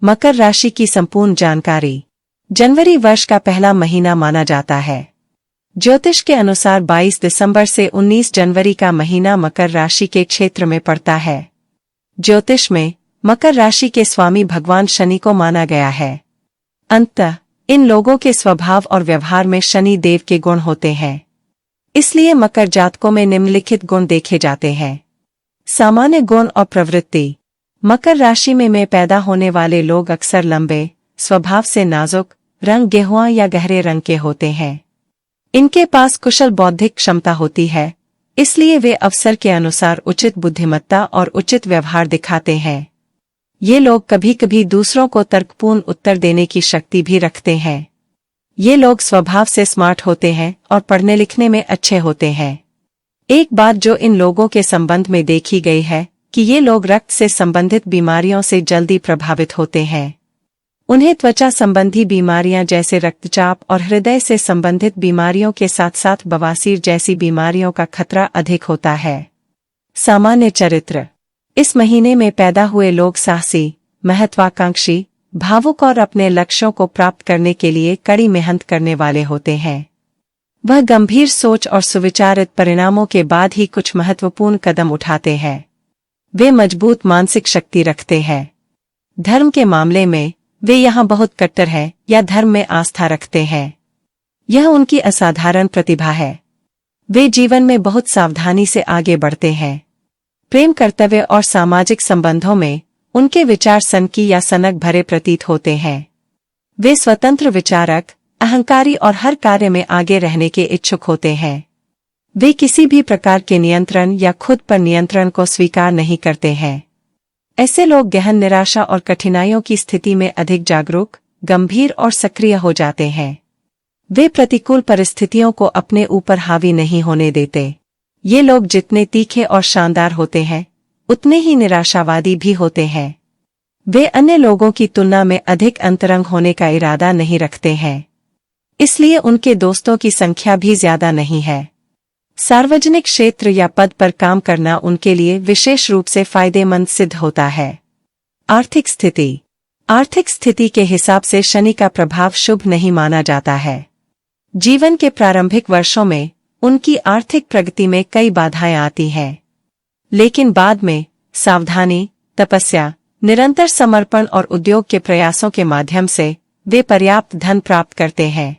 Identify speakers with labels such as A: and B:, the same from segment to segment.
A: मकर राशि की संपूर्ण जानकारी। जनवरी वर्ष का पहला महीना माना जाता है। ज्योतिष के अनुसार 22 दिसंबर से 19 जनवरी का महीना मकर राशि के क्षेत्र में पड़ता है। ज्योतिष में मकर राशि के स्वामी भगवान शनि को माना गया है। अंततः इन लोगों के स्वभाव और व्यवहार में शनि देव के गुण होते हैं। इसलिए मकर जातकों में निम्नलिखित गुण देखे जाते हैं। सामान्य गुण और प्रवृत्ति। मकर राशि में पैदा होने वाले लोग अक्सर लंबे, स्वभाव से नाजुक, रंग गेहुआ या गहरे रंग के होते हैं। इनके पास कुशल बौद्धिक क्षमता होती है, इसलिए वे अवसर के अनुसार उचित बुद्धिमत्ता और उचित व्यवहार दिखाते हैं। ये लोग कभी कभी दूसरों को तर्कपूर्ण उत्तर देने की शक्ति भी रखते हैं। ये लोग स्वभाव से स्मार्ट होते हैं और पढ़ने लिखने में अच्छे होते हैं। एक बात जो इन लोगों के संबंध में देखी गई है कि ये लोग रक्त से संबंधित बीमारियों से जल्दी प्रभावित होते हैं। उन्हें त्वचा संबंधी बीमारियां जैसे रक्तचाप और हृदय से संबंधित बीमारियों के साथ साथ बवासीर जैसी बीमारियों का खतरा अधिक होता है। सामान्य चरित्र। इस महीने में पैदा हुए लोग साहसी, महत्वाकांक्षी, भावुक और अपने लक्ष्यों को प्राप्त करने के लिए कड़ी मेहनत करने वाले होते हैं। वह गंभीर सोच और सुविचारित परिणामों के बाद ही कुछ महत्वपूर्ण कदम उठाते हैं। वे मजबूत मानसिक शक्ति रखते हैं। धर्म के मामले में वे यहाँ बहुत कट्टर हैं या धर्म में आस्था रखते हैं। यह उनकी असाधारण प्रतिभा है। वे जीवन में बहुत सावधानी से आगे बढ़ते हैं। प्रेम, कर्तव्य और सामाजिक संबंधों में उनके विचार सनकी या सनक भरे प्रतीत होते हैं। वे स्वतंत्र विचारक, अहंकारी और हर कार्य में आगे रहने के इच्छुक होते हैं। वे किसी भी प्रकार के नियंत्रण या खुद पर नियंत्रण को स्वीकार नहीं करते हैं। ऐसे लोग गहन निराशा और कठिनाइयों की स्थिति में अधिक जागरूक, गंभीर और सक्रिय हो जाते हैं। वे प्रतिकूल परिस्थितियों को अपने ऊपर हावी नहीं होने देते। ये लोग जितने तीखे और शानदार होते हैं, उतने ही निराशावादी भी होते हैं। वे अन्य लोगों की तुलना में अधिक अंतरंग होने का इरादा नहीं रखते हैं, इसलिए उनके दोस्तों की संख्या भी ज्यादा नहीं है। सार्वजनिक क्षेत्र या पद पर काम करना उनके लिए विशेष रूप से फायदेमंद सिद्ध होता है। आर्थिक स्थिति। आर्थिक स्थिति के हिसाब से शनि का प्रभाव शुभ नहीं माना जाता है। जीवन के प्रारंभिक वर्षों में उनकी आर्थिक प्रगति में कई बाधाएं आती हैं, लेकिन बाद में सावधानी, तपस्या, निरंतर समर्पण और उद्योग के प्रयासों के माध्यम से वे पर्याप्त धन प्राप्त करते हैं।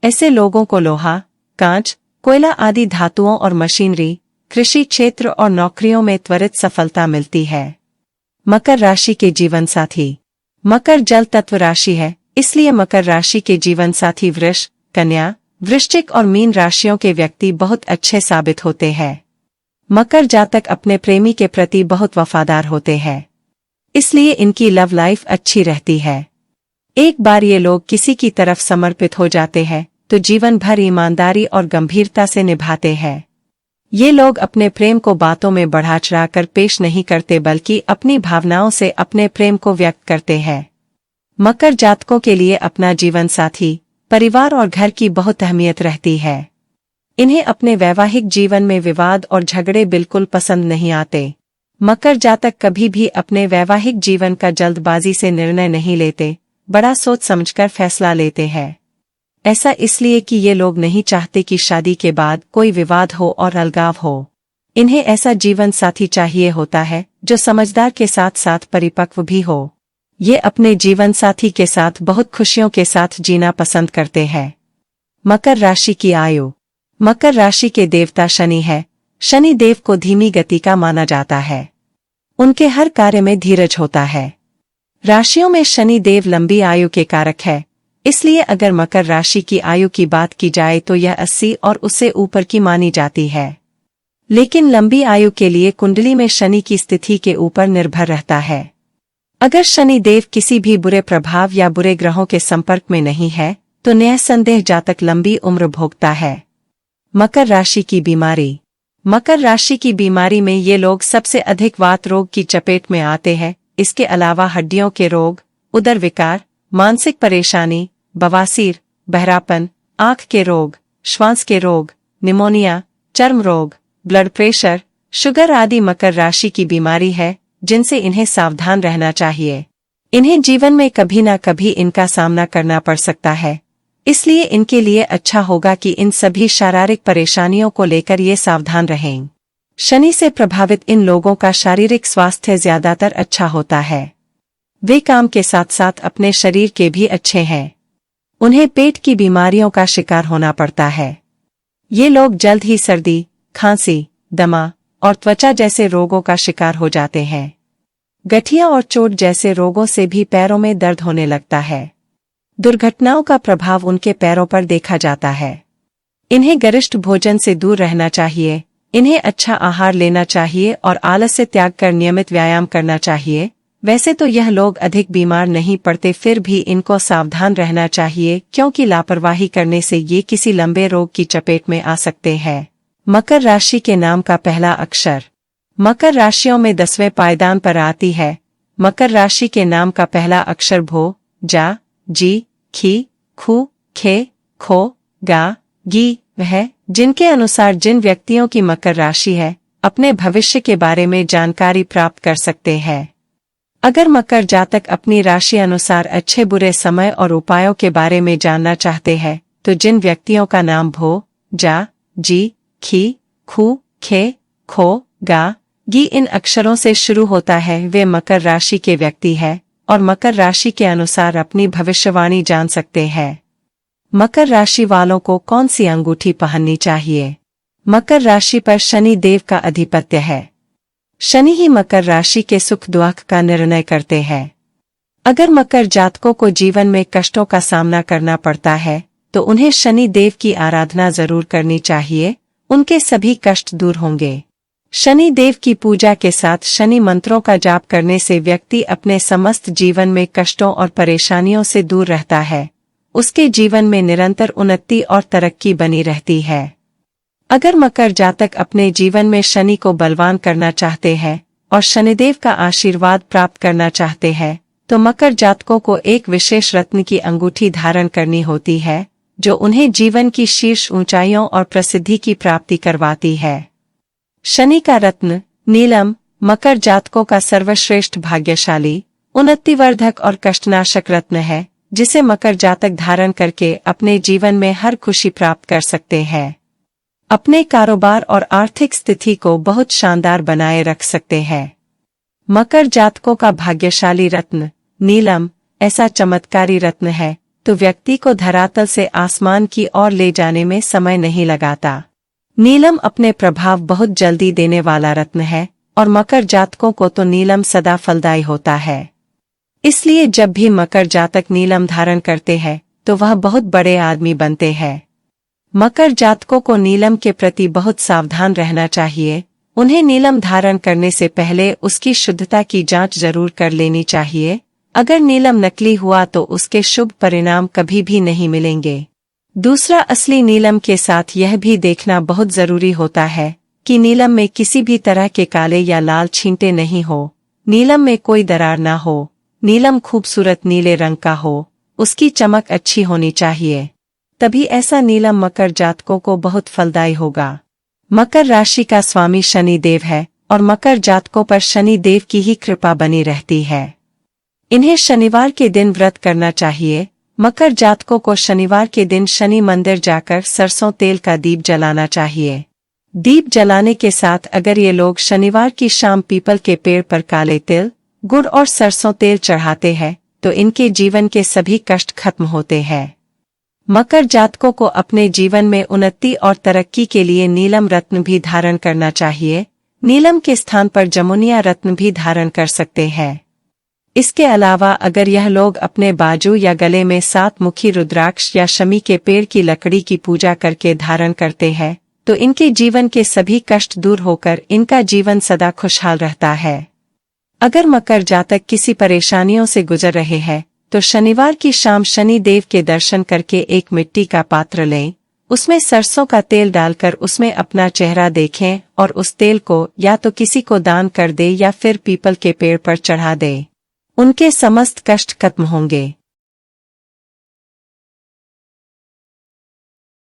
A: ऐसे लोगों को लोहा, कांच, कोयला आदि धातुओं और मशीनरी, कृषि क्षेत्र और नौकरियों में त्वरित सफलता मिलती है। मकर राशि के जीवन साथी। मकर जल तत्व राशि है, इसलिए मकर राशि के जीवन साथी वृष, कन्या, वृश्चिक और मीन राशियों के व्यक्ति बहुत अच्छे साबित होते हैं। मकर जातक अपने प्रेमी के प्रति बहुत वफादार होते हैं, इसलिए इनकी लव लाइफ अच्छी रहती है। एक बार ये लोग किसी की तरफ समर्पित हो जाते हैं तो जीवन भर ईमानदारी और गंभीरता से निभाते हैं। ये लोग अपने प्रेम को बातों में बढ़ा चढ़ाकर पेश नहीं करते, बल्कि अपनी भावनाओं से अपने प्रेम को व्यक्त करते हैं। मकर जातकों के लिए अपना जीवन साथी, परिवार और घर की बहुत अहमियत रहती है। इन्हें अपने वैवाहिक जीवन में विवाद और झगड़े बिल्कुल पसंद नहीं आते। मकर जातक कभी भी अपने वैवाहिक जीवन का जल्दबाजी से निर्णय नहीं लेते, बड़ा सोच समझकर फैसला लेते हैं। ऐसा इसलिए कि ये लोग नहीं चाहते कि शादी के बाद कोई विवाद हो और अलगाव हो। इन्हें ऐसा जीवन साथी चाहिए होता है जो समझदार के साथ साथ परिपक्व भी हो। ये अपने जीवन साथी के साथ बहुत खुशियों के साथ जीना पसंद करते हैं। मकर राशि की आयु। मकर राशि के देवता शनि है। शनि देव को धीमी गति का माना जाता है। उनके हर कार्य में धीरज होता है। राशियों में शनि देव लंबी आयु के कारक है, इसलिए अगर मकर राशि की आयु की बात की जाए तो यह 80 और उससे ऊपर की मानी जाती है। लेकिन लंबी आयु के लिए कुंडली में शनि की स्थिति के ऊपर निर्भर रहता है। अगर शनि देव किसी भी बुरे प्रभाव या बुरे ग्रहों के संपर्क में नहीं है तो निसंदेह जातक लंबी उम्र भोगता है। मकर राशि की बीमारी। मकर राशि की बीमारी में ये लोग सबसे अधिक वात रोग की चपेट में आते हैं। इसके अलावा हड्डियों के रोग, उदर विकार, मानसिक परेशानी, बवासीर, बहरापन, आंख के रोग, श्वास के रोग, निमोनिया, चर्म रोग, ब्लड प्रेशर, शुगर आदि मकर राशि की बीमारी है जिनसे इन्हें सावधान रहना चाहिए। इन्हें जीवन में कभी ना कभी इनका सामना करना पड़ सकता है, इसलिए इनके लिए अच्छा होगा कि इन सभी शारीरिक परेशानियों को लेकर ये सावधान रहें। शनि से प्रभावित इन लोगों का शारीरिक स्वास्थ्य ज्यादातर अच्छा होता है। वे काम के साथ साथ अपने शरीर के भी अच्छे हैं। उन्हें पेट की बीमारियों का शिकार होना पड़ता है। ये लोग जल्द ही सर्दी, खांसी, दमा और त्वचा जैसे रोगों का शिकार हो जाते हैं। गठिया और चोट जैसे रोगों से भी पैरों में दर्द होने लगता है। दुर्घटनाओं का प्रभाव उनके पैरों पर देखा जाता है। इन्हें गरिष्ठ भोजन से दूर रहना चाहिए। इन्हें अच्छा आहार लेना चाहिए और आलस्य त्याग कर नियमित व्यायाम करना चाहिए। वैसे तो यह लोग अधिक बीमार नहीं पड़ते, फिर भी इनको सावधान रहना चाहिए क्योंकि लापरवाही करने से ये किसी लंबे रोग की चपेट में आ सकते हैं। मकर राशि के नाम का पहला अक्षर मकर राशियों में 10वें पायदान पर आती है। मकर राशि के नाम का पहला अक्षर भो, जा, जी, खी, खू, खे, खो, गा, गी वह जिनके अनुसार जिन व्यक्तियों की मकर राशि है अपने भविष्य के बारे में जानकारी प्राप्त कर सकते हैं। अगर मकर जातक अपनी राशि अनुसार अच्छे बुरे समय और उपायों के बारे में जानना चाहते हैं तो जिन व्यक्तियों का नाम भो, जा, जी, खी, खू, खे, खो, गा, गी इन अक्षरों से शुरू होता है वे मकर राशि के व्यक्ति हैं और मकर राशि के अनुसार अपनी भविष्यवाणी जान सकते हैं। मकर राशि वालों को कौन सी अंगूठी पहननी चाहिए? मकर राशि पर शनि देव का आधिपत्य है। शनि ही मकर राशि के सुख दुख का निर्णय करते हैं। अगर मकर जातकों को जीवन में कष्टों का सामना करना पड़ता है तो उन्हें शनि देव की आराधना जरूर करनी चाहिए, उनके सभी कष्ट दूर होंगे। शनि देव की पूजा के साथ शनि मंत्रों का जाप करने से व्यक्ति अपने समस्त जीवन में कष्टों और परेशानियों से दूर रहता है। उसके जीवन में निरंतर उन्नति और तरक्की बनी रहती है। अगर मकर जातक अपने जीवन में शनि को बलवान करना चाहते हैं और शनिदेव का आशीर्वाद प्राप्त करना चाहते हैं तो मकर जातकों को एक विशेष रत्न की अंगूठी धारण करनी होती है जो उन्हें जीवन की शीर्ष ऊंचाइयों और प्रसिद्धि की प्राप्ति करवाती है। शनि का रत्न नीलम मकर जातकों का सर्वश्रेष्ठ भाग्यशाली, उन्नतिवर्धक और कष्टनाशक रत्न है जिसे मकर जातक धारण करके अपने जीवन में हर खुशी प्राप्त कर सकते हैं। अपने कारोबार और आर्थिक स्थिति को बहुत शानदार बनाए रख सकते हैं। मकर जातकों का भाग्यशाली रत्न नीलम ऐसा चमत्कारी रत्न है तो व्यक्ति को धरातल से आसमान की ओर ले जाने में समय नहीं लगाता। नीलम अपने प्रभाव बहुत जल्दी देने वाला रत्न है और मकर जातकों को तो नीलम सदा फलदायी होता है। इसलिए जब भी मकर जातक नीलम धारण करते हैं तो वह बहुत बड़े आदमी बनते हैं। मकर जातकों को नीलम के प्रति बहुत सावधान रहना चाहिए। उन्हें नीलम धारण करने से पहले उसकी शुद्धता की जांच जरूर कर लेनी चाहिए। अगर नीलम नकली हुआ तो उसके शुभ परिणाम कभी भी नहीं मिलेंगे। दूसरा, असली नीलम के साथ यह भी देखना बहुत जरूरी होता है कि नीलम में किसी भी तरह के काले या लाल छींटे नहीं हो, नीलम में कोई दरार ना हो, नीलम खूबसूरत नीले रंग का हो, उसकी चमक अच्छी होनी चाहिए, तभी ऐसा नीलम मकर जातकों को बहुत फलदायी होगा। मकर राशि का स्वामी शनि देव है और मकर जातकों पर शनि देव की ही कृपा बनी रहती है। इन्हें शनिवार के दिन व्रत करना चाहिए। मकर जातकों को शनिवार के दिन शनि मंदिर जाकर सरसों तेल का दीप जलाना चाहिए। दीप जलाने के साथ अगर ये लोग शनिवार की शाम पीपल के पेड़ पर काले तिल, गुड़ और सरसों तेल चढ़ाते हैं तो इनके जीवन के सभी कष्ट खत्म होते हैं। मकर जातकों को अपने जीवन में उन्नति और तरक्की के लिए नीलम रत्न भी धारण करना चाहिए। नीलम के स्थान पर जमुनिया रत्न भी धारण कर सकते हैं। इसके अलावा अगर यह लोग अपने बाजू या गले में 7 मुखी रुद्राक्ष या शमी के पेड़ की लकड़ी की पूजा करके धारण करते हैं तो इनके जीवन के सभी कष्ट दूर होकर इनका जीवन सदा खुशहाल रहता है। अगर मकर जातक किसी परेशानियों से गुजर रहे हैं तो शनिवार की शाम शनि देव के दर्शन करके एक मिट्टी का पात्र लें, उसमें सरसों का तेल डालकर उसमें अपना चेहरा देखें और उस तेल को या तो किसी को दान कर दे या फिर पीपल के पेड़ पर चढ़ा दे। उनके समस्त कष्ट खत्म होंगे।